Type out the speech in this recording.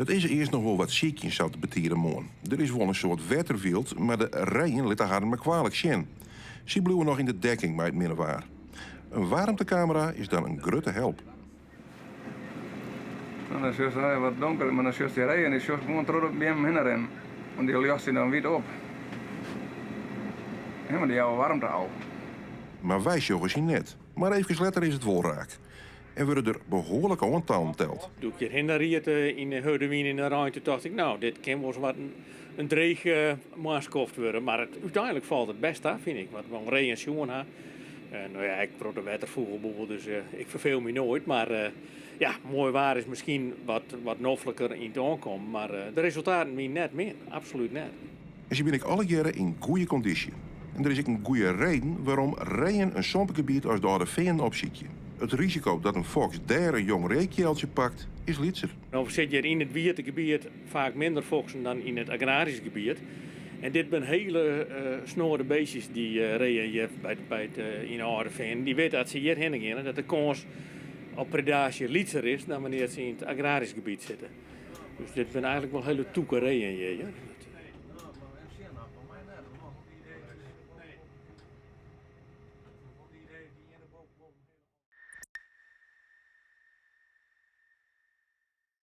Het is eerst nog wel wat ziekjes zou te betieren moon. Er is wel een soort wetterwild, maar de regen liet haar maar kwalijk zien. Ze bleven nog in de dekking bij het middenwaar. Een warmtecamera is dan een grote help. Dan is het wat donker, maar dan is die regen is gewoon terug bij hem heen rennen. Want die lucht zit dan wit op. Ja, maar die jouw warmte al. Maar wij joggen zien net. Maar even later is het wel raak. En worden er behoorlijk aan telt. Toen ik hierheen reed in Heudewien in de ruimte, dacht ik, nou, dit kan wel eens wat een dreig maaskoft worden. Maar uiteindelijk valt het best af, vind ik. Want we regen en schoon ha. Nou ja, ik probeer de wettervogelboel, dus ik verveel me nooit. Maar ja, mooi waar is misschien wat noffelijker in het aankomen. Maar de resultaten zijn net meer, absoluut net. En ze ben ik alle jaren in goede conditie. En er is ook een goede reden waarom regen een sompengebied als de Oude Veen opziet. Het risico dat een fox daar een jong reekjeeltje pakt, is litser. Nou zit je in het wiertegebied vaak minder foxen dan in het agrarische gebied. En dit zijn hele snorde beestjes die reën hier bij het in de Oude Veen. Die weten dat ze hierheen gaan, dat de kans op predatie litser is dan wanneer ze in het agrarisch gebied zitten. Dus dit zijn eigenlijk wel hele toeke reën hier. Ja?